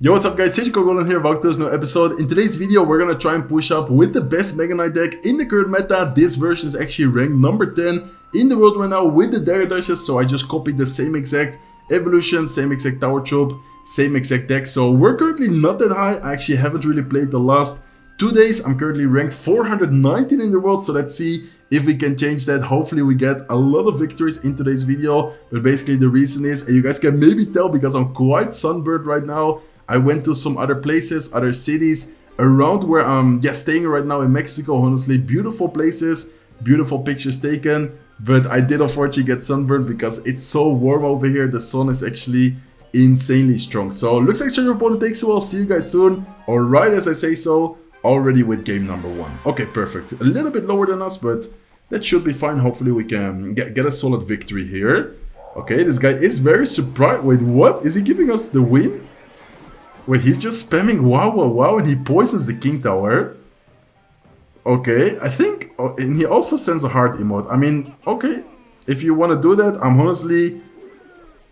Yo, what's up guys, Goblin here, welcome to this new episode. In today's video, we're gonna try and push up with the best Mega Knight deck in the current meta. This version is actually ranked number 10 in the world right now with the dagger dashes, so I just copied the same exact evolution, same exact tower trope, same exact deck. So we're currently not that high. I actually haven't really played the last 2 days. I'm currently ranked 419 in the world, so let's see if we can change that. Hopefully we get a lot of victories in today's video. But basically the reason is, and you guys can maybe tell because I'm quite sunburned right now, I went to some other places, other cities around where I'm staying right now in Mexico. Honestly, beautiful places, beautiful pictures taken. But I did unfortunately get sunburned because it's so warm over here. The sun is actually insanely strong. So looks like your opponent takes a while. See you guys soon. Or right as I say so, already with game number 1. Okay, perfect. A little bit lower than us, but that should be fine. Hopefully we can get a solid victory here. Okay, this guy is very surprised. Wait, what? Is he giving us the win? Wait, he's just spamming wow, and he poisons the king tower. Okay, I think... Oh, and he also sends a heart emote. I mean, okay, if you want to do that, I'm honestly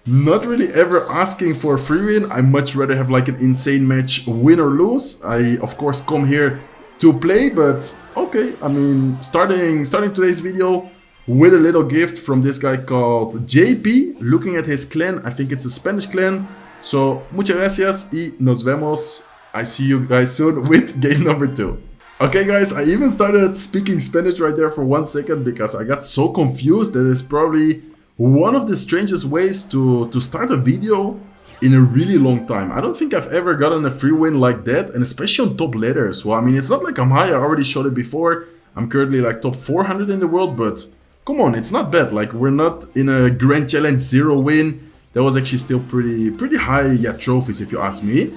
not really ever asking for a free win. I much rather have like an insane match, win or lose. I, of course, come here to play, but okay. I mean, starting today's video with a little gift from this guy called JP. Looking at his clan, I think it's a Spanish clan. So, muchas gracias y nos vemos. I see you guys soon with game number 2. Okay guys, I even started speaking Spanish right there for 1 second because I got so confused. That is probably one of the strangest ways to start a video in a really long time. I don't think I've ever gotten a free win like that, and especially on top letters. Well, I mean, it's not like I'm high, I already showed it before. I'm currently like top 400 in the world, but come on, it's not bad. Like, we're not in a grand challenge 0 win. That was actually still pretty high, trophies if you ask me.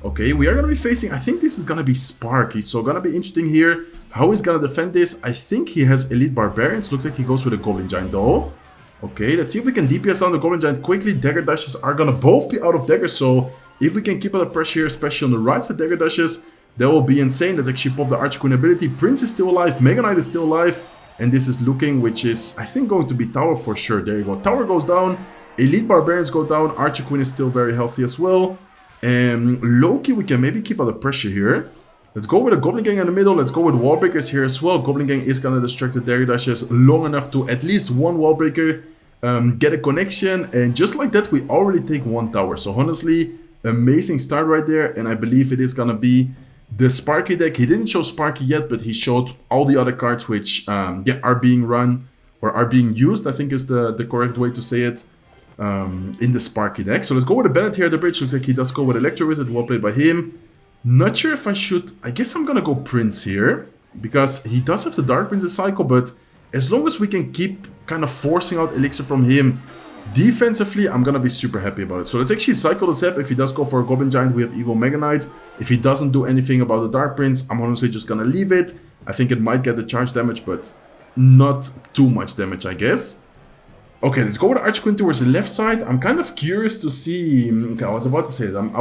Okay, we are gonna be facing, I think this is gonna be Sparky, so gonna be interesting here how he's gonna defend this. I think he has elite barbarians. Looks like he goes with a goblin giant though. Okay, let's see if we can DPS down the goblin giant quickly. Dagger dashes are gonna both be out of dagger, so if we can keep up the pressure here, especially on the right side dagger dashes, that will be insane. Let's actually pop the Archer Queen ability. Prince is still alive, Mega Knight is still alive, and this is looking, which is I think going to be tower for sure. There you go, tower goes down. Elite Barbarians go down, Archer Queen is still very healthy as well. And Loki, we can maybe keep out the pressure here. Let's go with a Goblin Gang in the middle, let's go with Wall Breakers here as well. Goblin Gang is gonna distract the Dagger Dashes long enough to at least one Wall Breaker get a connection. And just like that, we already take 1 tower. So honestly, amazing start right there. And I believe it is gonna be the Sparky deck. He didn't show Sparky yet, but he showed all the other cards which are being run or are being used, I think is the correct way to say it. In the Sparky deck. So let's go with a Bennett here at the bridge. Looks like he does go with Electro Wizard, well played by him. Not sure if I should... I guess I'm gonna go Prince here, because he does have the Dark Princess cycle, but as long as we can keep kind of forcing out Elixir from him defensively, I'm gonna be super happy about it. So let's actually cycle the Zep. If he does go for a Goblin Giant, we have Evil Mega Knight. If he doesn't do anything about the Dark Prince, I'm honestly just gonna leave it. I think it might get the charge damage, but not too much damage, I guess. Okay, let's go with Archer Queen towards the left side. I'm kind of curious to see... Okay, I was about to say that. I'm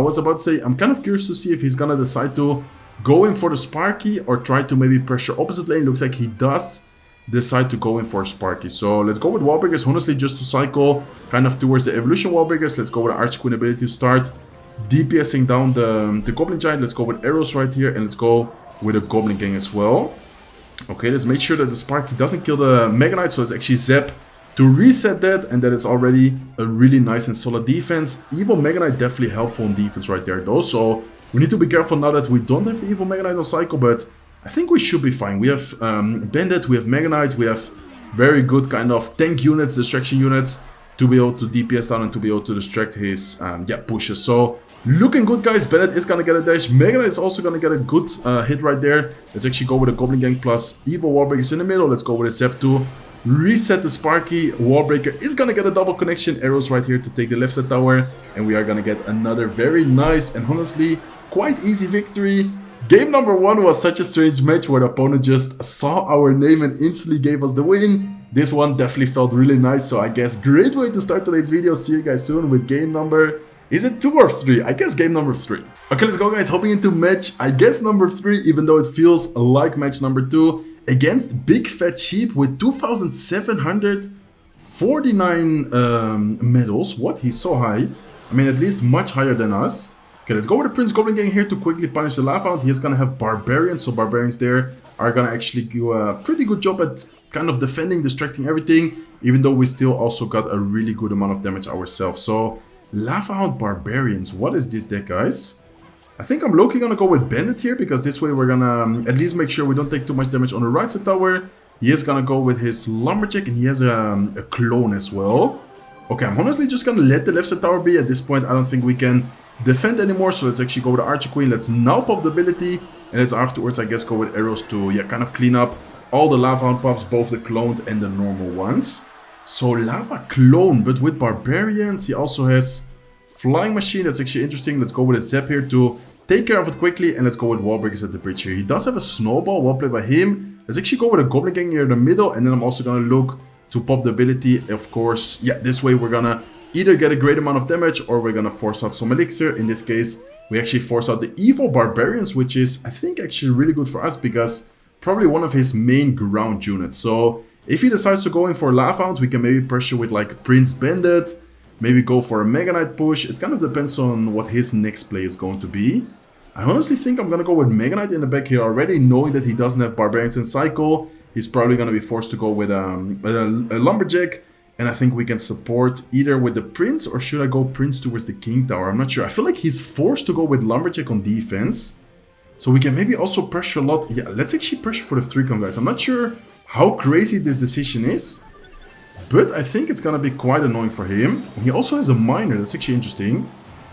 kind of curious to see if he's gonna decide to go in for the Sparky or try to maybe pressure opposite lane. Looks like he does decide to go in for Sparky. So let's go with Wall Breakers, honestly, just to cycle kind of towards the Evolution Wall Breakers. Let's go with Archer Queen ability to start DPSing down the Goblin Giant. Let's go with arrows right here, and let's go with a Goblin Gang as well. Okay, let's make sure that the Sparky doesn't kill the Mega Knight, so let's actually zap to reset that, and that is already a really nice and solid defense. Evil Mega Knight definitely helpful in defense right there though, so we need to be careful now that we don't have the Evil Mega Knight on cycle, but I think we should be fine. We have Bandit, we have Mega Knight, we have very good kind of tank units, distraction units to be able to DPS down and to be able to distract his pushes. So looking good guys. Bandit is gonna get a dash, Mega Knight is also gonna get a good hit right there. Let's actually go with a Goblin Gang plus Evil Warbreakers in the middle. Let's go with a Zep to reset the Sparky. Wallbreaker is gonna get a double connection. Arrows right here to take the left side tower, and we are gonna get another very nice and honestly quite easy victory. Game number 1 was such a strange match where the opponent just saw our name and instantly gave us the win. This one definitely felt really nice, so I guess great way to start today's video. See you guys soon with game number... Is it 2 or 3? I guess game number 3. Okay, let's go guys, hopping into match, I guess number 3, even though it feels like match number 2. Against Big Fat Sheep with 2,749 medals. What? He's so high. I mean, at least much higher than us. Okay, Okay, let's go with the Prince Goblin Gang here to quickly punish the Lava Hound. He's gonna have Barbarians, so Barbarians there are gonna actually do a pretty good job at kind of defending, distracting everything, even though we still also got a really good amount of damage ourselves. So, Lava Hound Barbarians, what is this deck, guys? I think I'm low-key gonna go with Bandit here, because this way we're gonna at least make sure we don't take too much damage on the right side tower. He is gonna go with his Lumberjack, and he has a clone as well. Okay, I'm honestly just gonna let the left side tower be. At this point, I don't think we can defend anymore, so let's actually go with the Archer Queen. Let's now pop the ability, and let's afterwards, I guess, go with arrows to, yeah, kind of clean up all the Lava Hound pops, both the cloned and the normal ones. So, Lava Clone, but with Barbarians. He also has Flying Machine. That's actually interesting. Let's go with a Zap here to take care of it quickly, and let's go with Wall Breakers at the bridge here. He does have a Snowball, well played by him. Let's actually go with a Goblin Gang here in the middle, and then I'm also gonna look to pop the ability. Of course, yeah, this way we're gonna either get a great amount of damage, or we're gonna force out some elixir. In this case, we actually force out the Evil Barbarians, which is, I think, actually really good for us, because probably one of his main ground units. So, if he decides to go in for Lava Hound, we can maybe pressure with like Prince Bandit, maybe go for a Mega Knight push. It kind of depends on what his next play is going to be. I honestly think I'm gonna go with Mega Knight in the back here already, knowing that he doesn't have Barbarians in cycle. He's probably gonna be forced to go with a Lumberjack, and I think we can support either with the Prince, or should I go Prince towards the King Tower? I'm not sure. I feel like he's forced to go with Lumberjack on defense, so we can maybe also pressure a lot. Yeah, let's actually pressure for the 3-con, guys. I'm not sure how crazy this decision is, but I think it's gonna be quite annoying for him. He also has a Miner. That's actually interesting.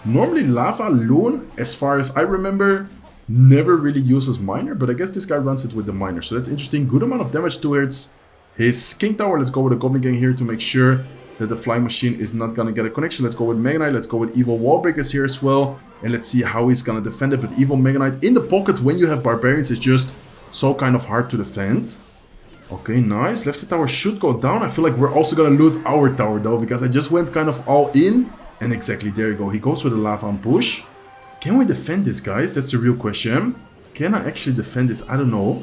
Normally Lava Loon, as far as I remember, never really uses Miner, but I guess this guy runs it with the Miner, so that's interesting. Good amount of damage towards his King Tower. Let's go with a Goblin Gang here to make sure that the Flying Machine is not gonna get a connection. Let's go with Mega Knight. Let's go with Evil Wall Breakers here as well, and let's see how he's gonna defend it. But Evil Mega Knight in the pocket when you have Barbarians is just so kind of hard to defend. Okay, nice. Left side tower should go down. I feel like we're also gonna lose our tower though, because I just went kind of all in. And exactly, there you go. He goes with a Lava Hound push. Can we defend this, guys? That's the real question. Can I actually defend this? I don't know.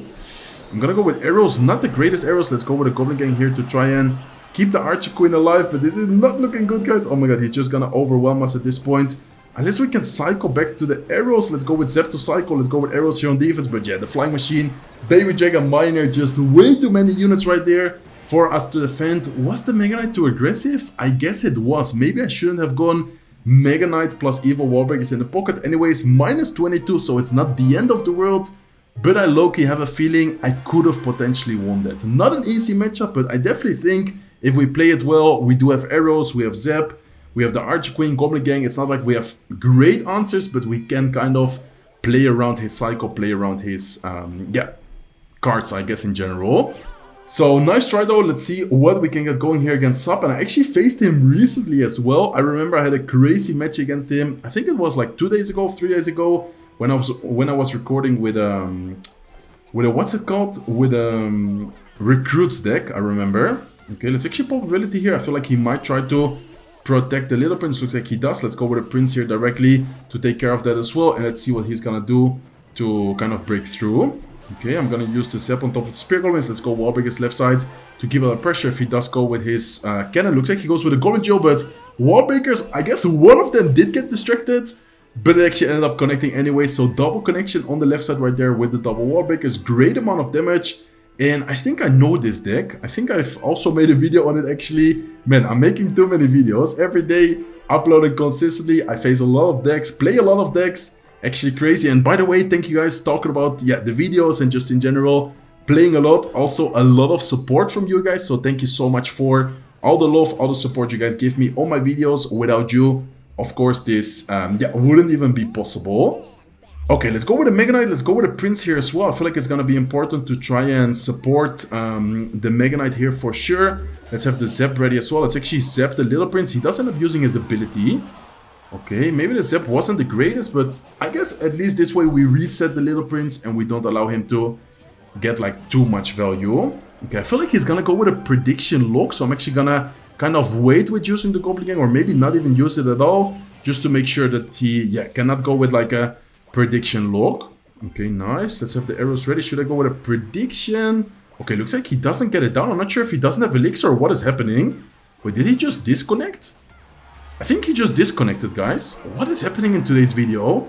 I'm gonna go with arrows. Not the greatest arrows. Let's go with a Goblin Gang here to try and keep the Archer Queen alive. But this is not looking good, guys. Oh my god, he's just gonna overwhelm us at this point. Unless we can cycle back to the arrows. Let's go with Zap to cycle. Let's go with arrows here on defense. But yeah, the Flying Machine, Baby Dragon Miner, just way too many units right there for us to defend. Was the Mega Knight too aggressive? I guess it was. Maybe I shouldn't have gone Mega Knight plus Evil Wallbreakers in the pocket. Anyways, minus 22, so it's not the end of the world. But I low-key have a feeling I could have potentially won that. Not an easy matchup, but I definitely think if we play it well, we do have arrows, we have Zap, we have the Archer Queen, Goblin Gang. It's not like we have great answers, but we can kind of play around his cycle, play around his, cards, I guess, in general. So, nice try though. Let's see what we can get going here against Sap. And I actually faced him recently as well. I remember I had a crazy match against him. I think it was like 2 days ago, 3 days ago, when I was recording with a what's it called? With Recruits deck, I remember. Okay, let's actually pop ability here. I feel like he might try to protect the Little Prince. Looks like he does. Let's go with a Prince here directly to take care of that as well. And let's see what he's gonna do to kind of break through. Okay, I'm gonna use the Zap on top of the Spear Goblins. Let's go Wallbreakers left side to give a lot of pressure. If he does go with his cannon, looks like he goes with a Goblin Jill, but Wallbreakers, I guess one of them did get distracted, but it actually ended up connecting anyway. So double connection on the left side right there with the double Wallbreakers. Great amount of damage. And I think I know this deck. I think I've also made a video on it actually. Man, I'm making too many videos. Every day, uploading consistently. I face a lot of decks, play a lot of decks. Actually crazy. And by the way, thank you guys talking about the videos and just in general playing a lot. Also a lot of support from you guys, so thank you so much for all the love, all the support you guys give me on my videos. Without you, of course, this wouldn't even be possible. Okay, let's go with a Mega Knight. Let's go with a Prince here as well. I feel like it's gonna be important to try and support the Mega Knight here for sure. Let's have the Zap ready as well. Let's actually Zap the Little Prince. He does end up using his ability. Okay, maybe the Zap wasn't the greatest, but I guess at least this way we reset the Little Prince and we don't allow him to get like too much value. Okay, I feel like he's gonna go with a prediction lock, so I'm actually gonna kind of wait with using the Goblin Gang, or maybe not even use it at all, just to make sure that he cannot go with like a prediction lock. Okay, nice. Let's have the arrows ready. Should I go with a prediction? Okay, looks like he doesn't get it down. I'm not sure if he doesn't have elixir or what is happening. Wait, did he just disconnect? I think he just disconnected, guys. What is happening in today's video?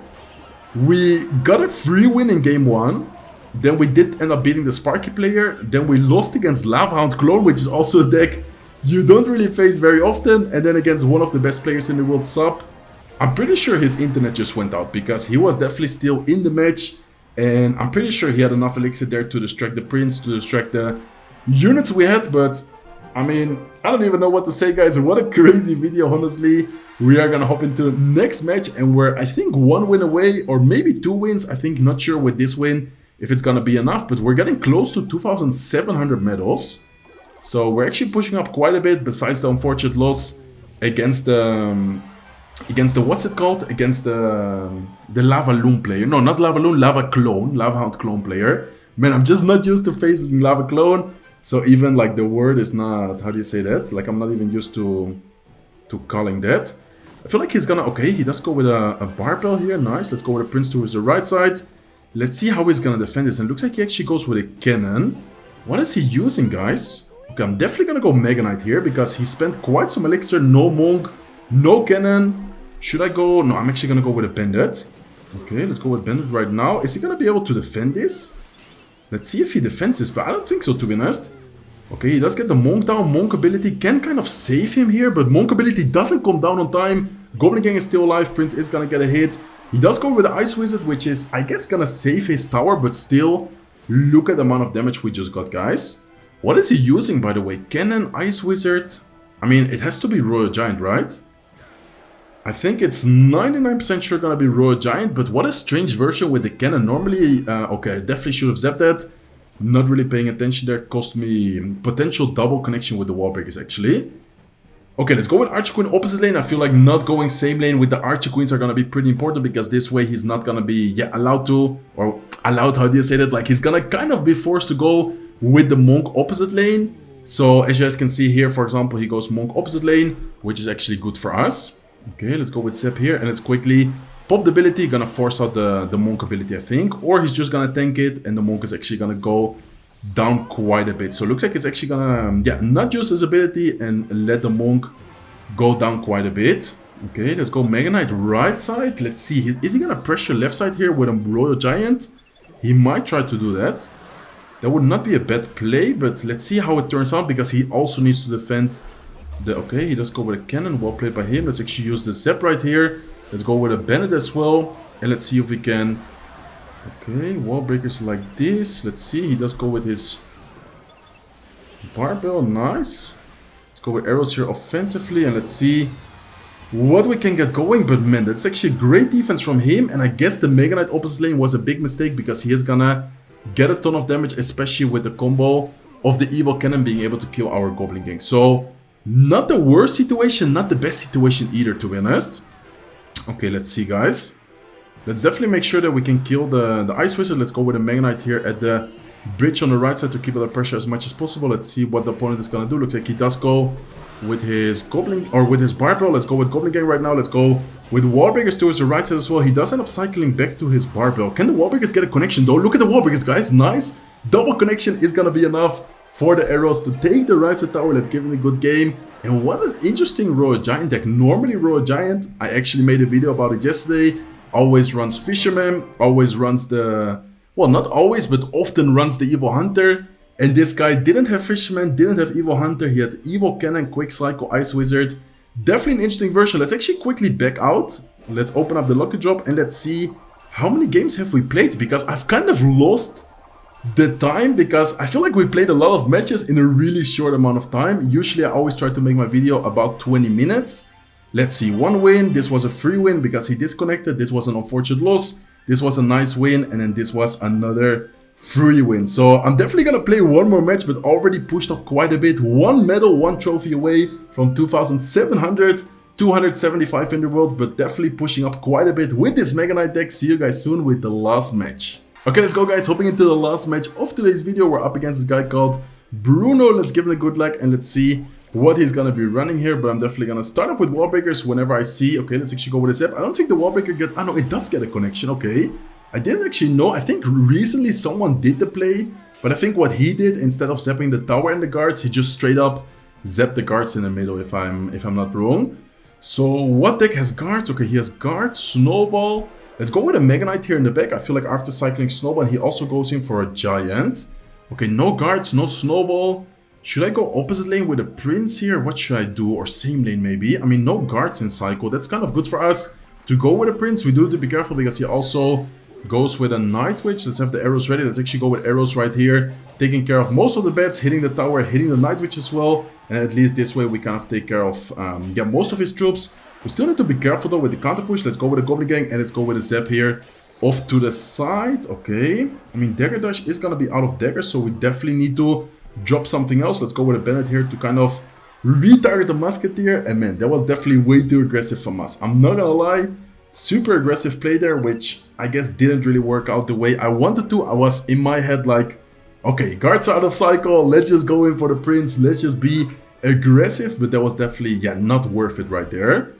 We got a free win in game 1. Then we did end up beating the Sparky player. Then we lost against Lava Hound Clone, which is also a deck you don't really face very often. And then against one of the best players in the world, Sub. I'm pretty sure his internet just went out because he was definitely still in the match. And I'm pretty sure he had enough elixir there to distract the prince, to distract the units we had. But, I mean, I don't even know what to say, guys. What a crazy video, honestly. We are gonna hop into the next match. And we're, I think, 1 win away. Or maybe 2 wins. I think, not sure with this win if it's gonna be enough. But we're getting close to 2,700 medals. So we're actually pushing up quite a bit. Besides the unfortunate loss against the... what's it called? Against the Lava Loon player. No, not Lava Loon, Lava Clone. Lava Hound Clone player. Man, I'm just not used to facing Lava Clone. So even like the word is not, how do you say that? Like I'm not even used to calling that. I feel like he's gonna, okay, he does go with a barbell here. Nice, let's go with a prince towards the right side. Let's see how he's gonna defend this. And it looks like he actually goes with a cannon. What is he using, guys? Okay, I'm definitely gonna go Mega Knight here because he spent quite some elixir. No monk, no cannon. Should I go? No, I'm actually going to go with a bandit. Okay, let's go with bandit right now. Is he going to be able to defend this? Let's see if he defends this, but I don't think so, to be honest. Okay, he does get the monk down. Monk ability can kind of save him here, but monk ability doesn't come down on time. Goblin Gang is still alive. Prince is going to get a hit. He does go with the Ice Wizard, which is, I guess, going to save his tower, but still, look at the amount of damage we just got, guys. What is he using, by the way? Cannon, Ice Wizard? I mean, it has to be Royal Giant, right? I think it's 99% sure gonna be Royal Giant, but what a strange version with the cannon. Normally, okay, I definitely should have zapped that. Not really paying attention there. Cost me potential double connection with the wall breakers, actually. Okay, let's go with Archer Queen opposite lane. I feel like not going same lane with the Archer Queens are gonna be pretty important because this way he's not gonna be, allowed to, or allowed, how do you say that? Like he's gonna kind of be forced to go with the Monk opposite lane. So as you guys can see here, for example, he goes Monk opposite lane, which is actually good for us. Okay, let's go with Sep here, and let's quickly pop the ability. Gonna force out the Monk ability, I think. Or he's just gonna tank it, and the Monk is actually gonna go down quite a bit. So it looks like it's actually gonna, not use his ability and let the Monk go down quite a bit. Okay, let's go Mega Knight right side. Let's see, is he gonna pressure left side here with a Royal Giant? He might try to do that. That would not be a bad play, but let's see how it turns out, because he also needs to defend okay, he does go with a cannon. Well played by him. Let's actually use the Zap right here. Let's go with a bandit as well. And let's see if we can... Okay, wall breakers like this. Let's see. He does go with his barbell. Nice. Let's go with arrows here offensively. And let's see what we can get going. But man, that's actually great defense from him. And I guess the Mega Knight opposite lane was a big mistake, because he is gonna get a ton of damage, especially with the combo of the evil cannon being able to kill our Goblin Gang. So... not the worst situation, not the best situation either, to be honest. Okay, let's see, guys. Let's definitely make sure that we can kill the Ice Wizard. Let's go with a Mega Knight here at the bridge on the right side to keep the pressure as much as possible. Let's see what the opponent is gonna do. Looks like he does go with his Goblin, or with his Barbell. Let's go with Goblin Gang right now. Let's go with Wallbreakers towards the right side as well. He does end up cycling back to his Barbell. Can the Wallbreakers get a connection though? Look at the Wallbreakers, guys. Nice. Double connection is gonna be enough for the arrows to take the right side tower. Let's give it a good game. And what an interesting Royal Giant deck. Normally Royal Giant, I actually made a video about it yesterday, always runs Fisherman, always runs the... well, not always, but often runs the Evil Hunter. And this guy didn't have Fisherman, didn't have Evil Hunter, he had Evil Cannon, Quick Cycle, Ice Wizard. Definitely an interesting version. Let's actually quickly back out. Let's open up the lucky drop and let's see how many games have we played. Because I've kind of lost the time, because I feel like we played a lot of matches in a really short amount of time. Usually I always try to make my video about 20 minutes. Let's see, 1 win. This was a free win because he disconnected. This was an unfortunate loss. This was a nice win. And then this was another free win. So I'm definitely gonna play one more match, but already pushed up quite a bit. 1 medal, 1 trophy away from 2,700, 275 in the world, but definitely pushing up quite a bit with this Mega Knight deck. See you guys soon with the last match. Okay, let's go, guys. Hopping into the last match of today's video. We're up against this guy called Bruno. Let's give him a good luck and let's see what he's gonna be running here. But I'm definitely gonna start off with wall breakers whenever I see. Okay, let's actually go with a Zap. I don't think the wall breaker get... no, it does get a connection. Okay, I didn't actually know. I think recently someone did the play, but I think what he did, instead of zapping the tower and the guards, he just straight up zapped the guards in the middle, if I'm not wrong. So what deck has guards? Okay, he has guards, snowball. Let's go with a Mega Knight here in the back. I feel like after cycling snowball, he also goes in for a giant. Okay, no guards, no snowball. Should I go opposite lane with a prince here? What should I do? Or same lane maybe? I mean, no guards in cycle. That's kind of good for us to go with a prince. We do have to be careful because he also goes with a Night Witch. Let's have the arrows ready. Let's actually go with arrows right here. Taking care of most of the bets, hitting the tower, hitting the Night Witch as well. And at least this way we kind of take care of most of his troops. We still need to be careful though with the counter push. Let's go with the Goblin Gang and let's go with a Zap here. Off to the side. Okay. I mean, Dagger Dash is going to be out of dagger, so we definitely need to drop something else. Let's go with a Bennett here to kind of retire the Musketeer. And man, that was definitely way too aggressive from us. I'm not gonna lie. Super aggressive play there, which I guess didn't really work out the way I wanted to. I was in my head like, okay, guards are out of cycle. Let's just go in for the prince. Let's just be aggressive. But that was definitely, yeah, not worth it right there.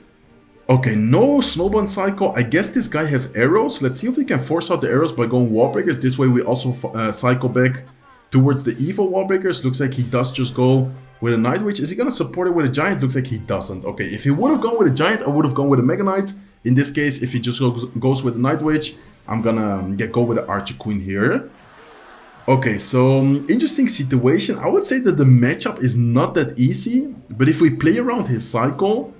Okay, no snowball in cycle. I guess this guy has arrows. Let's see if we can force out the arrows by going wall breakers. This way we also cycle back towards the evil wall breakers. Looks like he does just go with a Night Witch. Is he going to support it with a giant? Looks like he doesn't. Okay, if he would have gone with a giant, I would have gone with a Mega Knight. In this case, if he just goes with a Night Witch, I'm gonna go with the Archer Queen here. Okay, so interesting situation. I would say that the matchup is not that easy, but if we play around his cycle,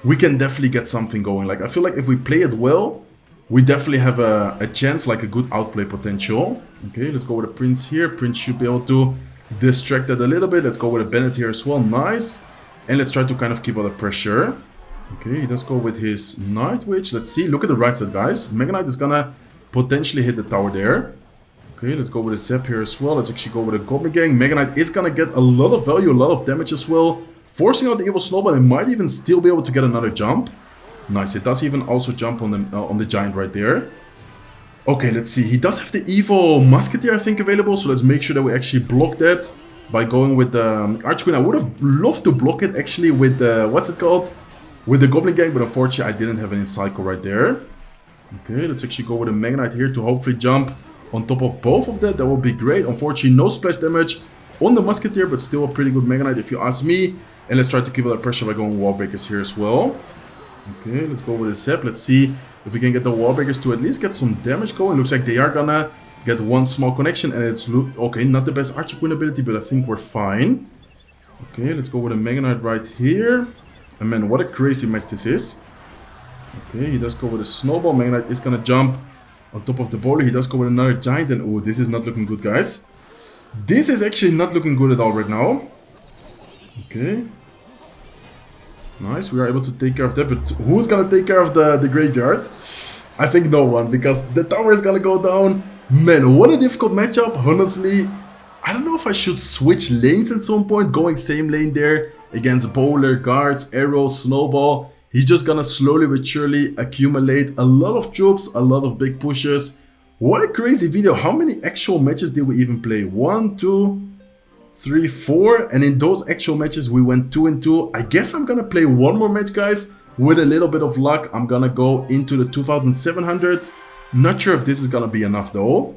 we can definitely get something going. Like, I feel like if we play it well, we definitely have a chance, like a good outplay potential. Okay, let's go with a Prince here. Prince should be able to distract that a little bit. Let's go with a Bennett here as well. Nice. And let's try to kind of keep out the pressure. Okay, he does go with his Night Witch. Let's see. Look at the right side, guys. Mega Knight is gonna potentially hit the tower there. Okay, let's go with a Zap here as well. Let's actually go with a Goblin Gang. Mega Knight is gonna get a lot of value, a lot of damage as well. Forcing out the Evil Snowball, and might even still be able to get another jump. Nice, it does even also jump on the Giant right there. Okay, let's see. He does have the Evil Musketeer, I think, available. So let's make sure that we actually block that by going with the Archer Queen. I would have loved to block it actually with the, what's it called? With the Goblin Gang, but unfortunately I didn't have any cycle right there. Okay, let's actually go with a Mega Knight here to hopefully jump on top of both of that. That would be great. Unfortunately, no splash damage on the Musketeer, but still a pretty good Mega Knight if you ask me. And let's try to keep out the pressure by going wall breakers here as well. Okay, let's go with a Zap. Let's see if we can get the wall breakers to at least get some damage going. Looks like they are gonna get one small connection, and it's okay, not the best Archer Queen ability, but I think we're fine. Okay, let's go with a Mega Knight right here. And man, what a crazy match this is. Okay, he does go with a Snowball. Mega Knight is gonna jump on top of the boulder. He does go with another Giant, and oh, this is not looking good, guys. This is actually not looking good at all right now. Okay. Nice, we are able to take care of that, but who's gonna take care of the graveyard? I think no one, because the tower is gonna go down. Man, what a difficult matchup, honestly. I don't know if I should switch lanes at some point, going same lane there against bowler, guards, arrows, snowball. He's just gonna slowly but surely accumulate a lot of troops, a lot of big pushes. What a crazy video. How many actual matches did we even play? 1, 2, 3, 4, and in those actual matches we went 2 and 2. I guess I'm gonna play one more match, guys. With a little bit of luck, I'm gonna go into the 2700. Not sure if this is gonna be enough though.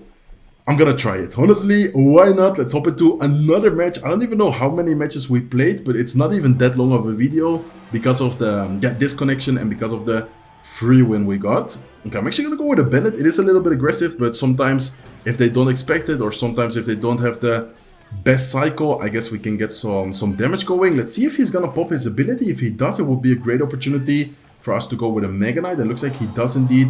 I'm gonna try it. Honestly, why not? Let's hop into another match. I don't even know how many matches we played, but it's not even that long of a video because of the disconnection and because of the free win we got. Okay, I'm actually gonna go with a Bennett. It is a little bit aggressive, but sometimes if they don't expect it, or sometimes if they don't have the best cycle, I guess we can get some damage going. Let's see if he's gonna pop his ability. If he does, it would be a great opportunity for us to go with a Mega Knight. It looks like he does indeed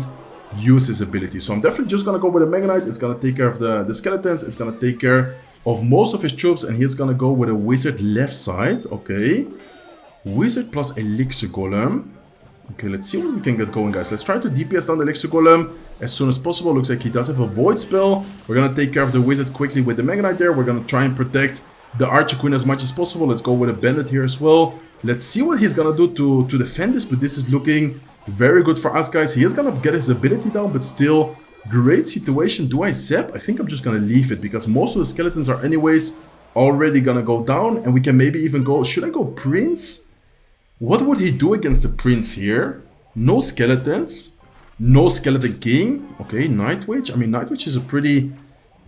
use his ability. So I'm definitely just gonna go with a Mega Knight. It's gonna take care of the skeletons. It's gonna take care of most of his troops, and he's gonna go with a Wizard left side. Okay. Wizard plus Elixir Golem. Okay, let's see what we can get going, guys. Let's try to DPS down the Elixir Golem as soon as possible. Looks like he does have a Void spell. We're gonna take care of the Wizard quickly with the Mega Knight there. We're gonna try and protect the Archer Queen as much as possible. Let's go with a Bandit here as well. Let's see what he's gonna do to defend this, but this is looking very good for us, guys. He is gonna get his ability down, but still, great situation. Do I Zap? I think I'm just gonna leave it, because most of the skeletons are anyways already gonna go down, and we can maybe even go... Should I go Prince? What would he do against the Prince here? No skeletons. No Skeleton King. Okay, Night Witch. I mean, Night Witch is a pretty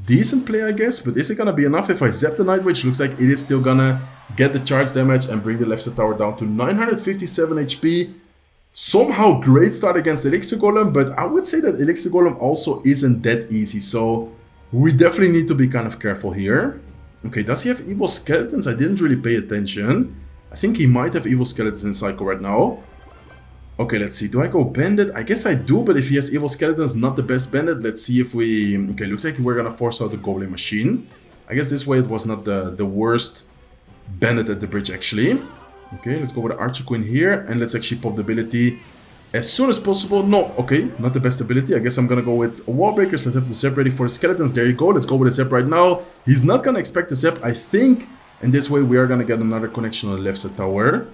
decent play, I guess, but is it gonna be enough if I Zap the Night Witch? Looks like it is still gonna get the charge damage and bring the left side tower down to 957 HP. Somehow great start against Elixir Golem, but I would say that Elixir Golem also isn't that easy, so we definitely need to be kind of careful here. Okay, does he have evil skeletons? I didn't really pay attention. I think he might have evil skeletons in Psycho right now. Okay, let's see. Do I go Bandit? I guess I do, but if he has evil skeletons, not the best Bandit. Let's see if we... Okay, looks like we're gonna force out the Goblin Machine. I guess this way it was not the worst Bandit at the bridge, actually. Okay, let's go with the Archer Queen here, and let's actually pop the ability as soon as possible. No, okay, not the best ability. I guess I'm gonna go with Wall Breakers. Let's have the Zap ready for the skeletons. There you go. Let's go with the Zap right now. He's not gonna expect the Zap, I think. And this way we are gonna get another connection on the left side tower.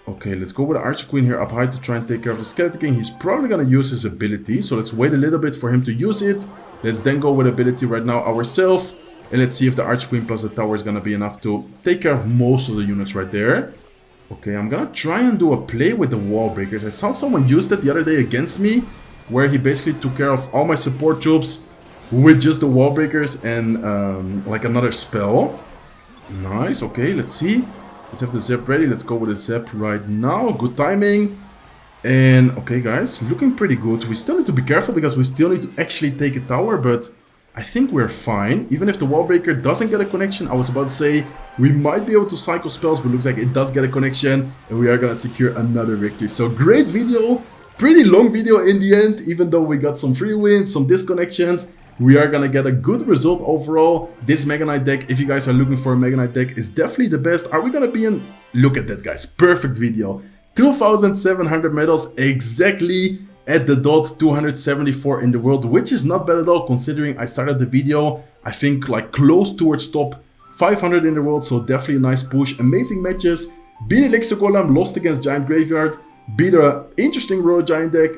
Okay, let's go with the Archer Queen here up high to try and take care of the Skeleton King. He's probably gonna use his ability, so let's wait a little bit for him to use it. Let's then go with ability right now ourselves. And let's see if the Archer Queen plus the tower is gonna be enough to take care of most of the units right there. Okay, I'm gonna try and do a play with the Wall Breakers. I saw someone use that the other day against me, where he basically took care of all my support troops with just the Wall Breakers and like another spell. Nice, okay, let's see. Let's have the Zap ready. Let's go with the Zap right now. Good timing. And okay, guys, looking pretty good. We still need to be careful because we still need to actually take a tower, but I think we're fine. Even if the Wall Breaker doesn't get a connection, I was about to say we might be able to cycle spells, but looks like it does get a connection, and we are gonna secure another victory. So great video, pretty long video in the end, even though we got some free wins, some disconnections. We are gonna get a good result overall. This Mega Knight deck, if you guys are looking for a Mega Knight deck, is definitely the best. Are we gonna be in? Look at that, guys. Perfect video. 2,700 medals exactly at the dot, 274 in the world, which is not bad at all considering I started the video, I think, like close towards top 500 in the world, so definitely a nice push. Amazing matches. Beat Elixir Golem, lost against Giant Graveyard, beat an interesting Royal Giant deck.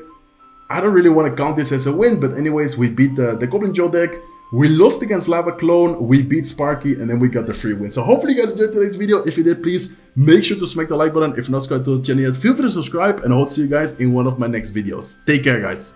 I don't really want to count this as a win, but anyways, we beat the Goblin Joe deck. We lost against Lava Clone, we beat Sparky, and then we got the free win. So hopefully you guys enjoyed today's video. If you did, please make sure to smack the like button. If you're not subscribed to the channel yet, feel free to subscribe, and I hope to see you guys in one of my next videos. Take care, guys.